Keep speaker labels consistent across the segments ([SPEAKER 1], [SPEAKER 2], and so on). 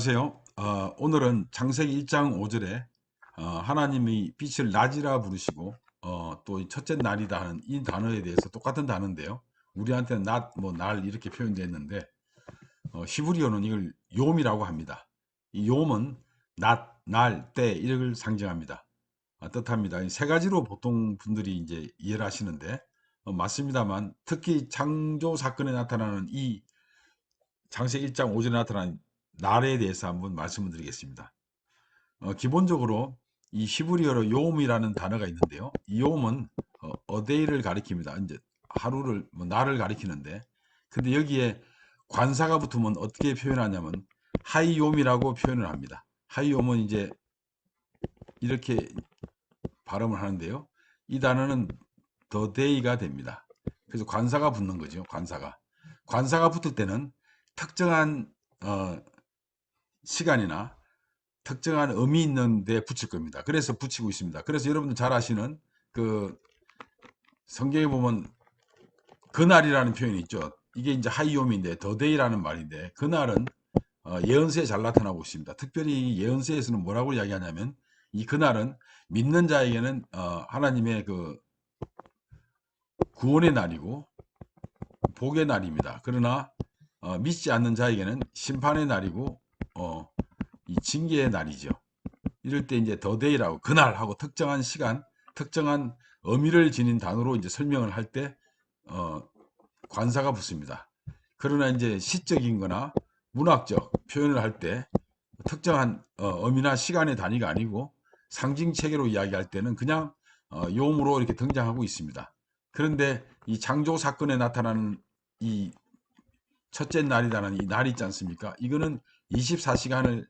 [SPEAKER 1] 안녕하세요. 오늘은 창세기 1장 5절에 하나님이 빛을 낮이라 부르시고 또 첫째 날이다 하는 이 단어에 대해서 똑같은 단어인데요. 우리한테는 낮, 뭐 날 이렇게 표현되어 있는데 히브리어는 이걸 요음이라고 합니다. 이 요음은 낮, 날, 때 이걸 상징합니다. 뜻합니다. 이 세 가지로 보통 분들이 이제 이해를 하시는데 맞습니다만 특히 창조 사건에 나타나는 이 창세기 1장 5절에 나타난 날에 대해서 한번 말씀을 드리겠습니다. 기본적으로 이 히브리어로 요음이라는 단어가 있는데요. 이 요음은 어데이를 가리킵니다. 이제 하루를 뭐 날을 가리키는데, 근데 여기에 관사가 붙으면 어떻게 표현하냐면 하이요음이라고 표현을 합니다. 하이요음은 이제 이렇게 발음을 하는데요. 이 단어는 더 데이가 됩니다. 그래서 관사가 붙는 거죠. 관사가 붙을 때는 특정한 시간이나 특정한 의미 있는 데 붙일 겁니다. 그래서 붙이고 있습니다. 그래서 여러분들 잘 아시는 그 성경에 보면 그날이라는 표현이 있죠. 이게 이제 하이오미인데 더데이라는 말인데, 그날은 예언서에 잘 나타나고 있습니다. 특별히 예언서에서는 뭐라고 이야기하냐면 이 그날은 믿는 자에게는 하나님의 그 구원의 날이고 복의 날입니다. 그러나 믿지 않는 자에게는 심판의 날이고 이 징계의 날이죠. 이럴 때 이제 더데이라고 그날하고 특정한 시간, 특정한 의미를 지닌 단어로 이제 설명을 할 때 관사가 붙습니다. 그러나 이제 시적인 거나 문학적 표현을 할 때 특정한 의미나 시간의 단위가 아니고 상징 체계로 이야기할 때는 그냥 용으로 이렇게 등장하고 있습니다. 그런데 이 창조 사건에 나타나는 이 첫째 날이라는 이 날이 있지 않습니까? 이거는 24시간을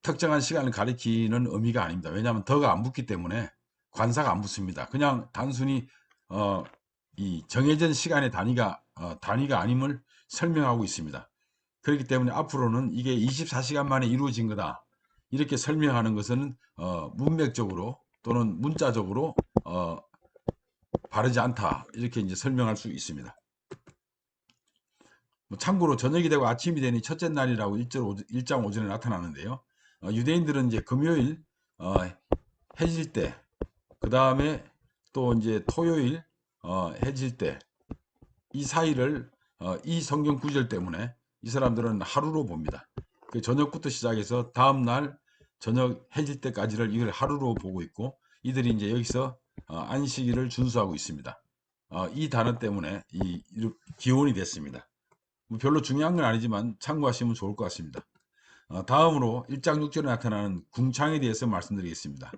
[SPEAKER 1] 특정한 시간을 가리키는 의미가 아닙니다. 왜냐하면 더가 안 붙기 때문에 관사가 안 붙습니다. 그냥 단순히 이 정해진 시간의 단위가 아님을 설명하고 있습니다. 그렇기 때문에 앞으로는 이게 24시간 만에 이루어진 거다, 이렇게 설명하는 것은 문맥적으로 또는 문자적으로 바르지 않다, 이렇게 이제 설명할 수 있습니다. 참고로 저녁이 되고 아침이 되니 첫째 날이라고 1장 5절에 나타나는데요. 유대인들은 이제 금요일 어, 해질 때, 그 다음에 또 이제 토요일 해질 때, 이 사이를 이 성경 구절 때문에 이 사람들은 하루로 봅니다. 그 저녁부터 시작해서 다음 날 저녁 해질 때까지를 이걸 하루로 보고 있고, 이들이 이제 여기서 안식일을 준수하고 있습니다. 이 단어 때문에 이 기원이 됐습니다. 뭐 별로 중요한 건 아니지만 참고하시면 좋을 것 같습니다. 다음으로 1장 6절에 나타나는 궁창에 대해서 말씀드리겠습니다.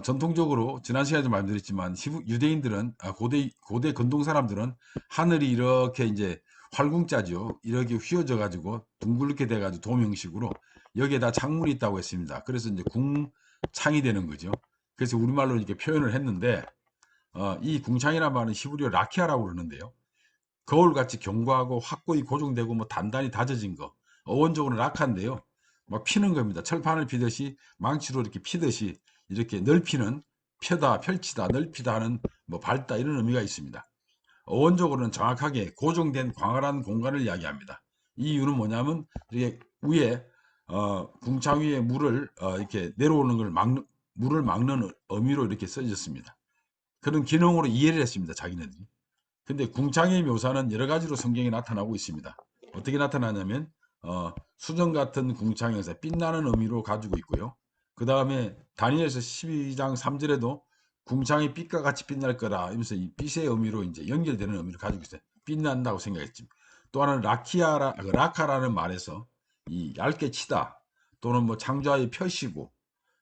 [SPEAKER 1] 전통적으로 지난 시간에도 말씀드렸지만 유대인들은 고대 근동 사람들은 하늘이 이렇게 이제 활궁자죠. 이렇게 휘어져 가지고 둥글게 돼 가지고 돔 형식으로 여기에다 창문이 있다고 했습니다. 그래서 이제 궁창이 되는 거죠. 그래서 우리말로 이렇게 표현을 했는데 이 궁창이란 말은 히브리어 라키아라고 그러는데요. 거울같이 견고하고 확고히 고정되고 뭐 단단히 다져진 거, 어원적으로는 락한데요. 막 피는 겁니다. 철판을 피듯이 망치로 이렇게 피듯이 이렇게 넓히는, 펴다, 펼치다, 넓히다 하는, 뭐 밟다, 이런 의미가 있습니다. 어원적으로는 정확하게 고정된 광활한 공간을 이야기합니다. 이 이유는 뭐냐면 이게 위에 궁창 위에 물을 이렇게 내려오는 걸 막는, 물을 막는 의미로 이렇게 써졌습니다. 그런 기능으로 이해를 했습니다, 자기네들이. 근데 궁창의 묘사는 여러 가지로 성경에 나타나고 있습니다. 어떻게 나타나냐면 수정 같은 궁창에서 빛나는 의미로 가지고 있고요. 그 다음에 다니엘서 12장 3절에도 궁창이 빛과 같이 빛날 거라 이러면서 이 빛의 의미로 이제 연결되는 의미를 가지고 있어요. 빛난다고 생각했지. 또 하나는 라카라는 말에서 이 얇게 치다 또는 뭐 창조하여 펴시고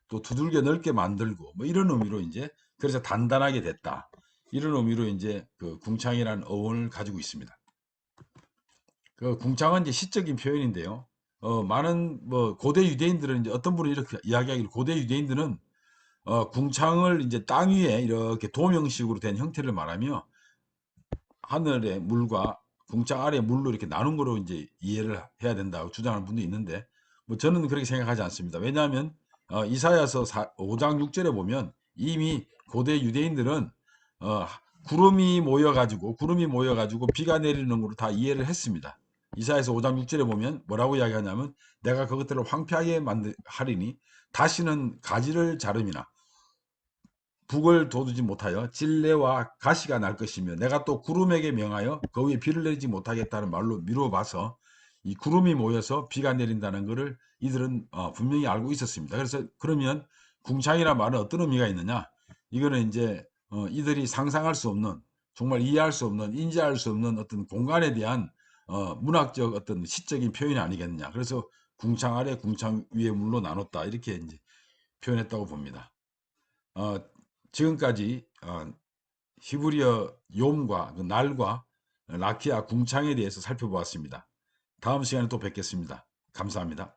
[SPEAKER 1] 또 두들겨 넓게 만들고 뭐 이런 의미로 이제, 그래서 단단하게 됐다, 이런 의미로 이제 그 궁창이라는 어원을 가지고 있습니다. 그 궁창은 이제 시적인 표현인데요. 많은 뭐 고대 유대인들은 이제 어떤 분이 이렇게 이야기하기를, 고대 유대인들은 궁창을 이제 땅 위에 이렇게 돔 형식으로 된 형태를 말하며 하늘의 물과 궁창 아래 물로 이렇게 나눈 거로 이제 이해를 해야 된다고 주장하는 분도 있는데, 뭐 저는 그렇게 생각하지 않습니다. 왜냐하면 이사야서 5장 6절에 보면 이미 고대 유대인들은 어, 구름이 모여가지고 비가 내리는 걸로 다 이해를 했습니다. 이사야서 5장 6절에 보면 뭐라고 이야기하냐면 내가 그것들을 황폐하게 하리니 다시는 가지를 자름이나 북을 돋우지 못하여 질레와 가시가 날 것이며 내가 또 구름에게 명하여 그 위에 비를 내리지 못하겠다는 말로 미루어 봐서 이 구름이 모여서 비가 내린다는 것을 이들은 분명히 알고 있었습니다. 그래서 그러면 궁창이라 말은 어떤 의미가 있느냐? 이거는 이제 이들이 상상할 수 없는, 정말 이해할 수 없는, 인지할 수 없는 어떤 공간에 대한 문학적 어떤 시적인 표현이 아니겠느냐. 그래서 궁창 아래 궁창 위에 물로 나눴다, 이렇게 이제 표현했다고 봅니다. 어, 지금까지 히브리어 욤과 그 날과 라키아 궁창에 대해서 살펴보았습니다. 다음 시간에 또 뵙겠습니다. 감사합니다.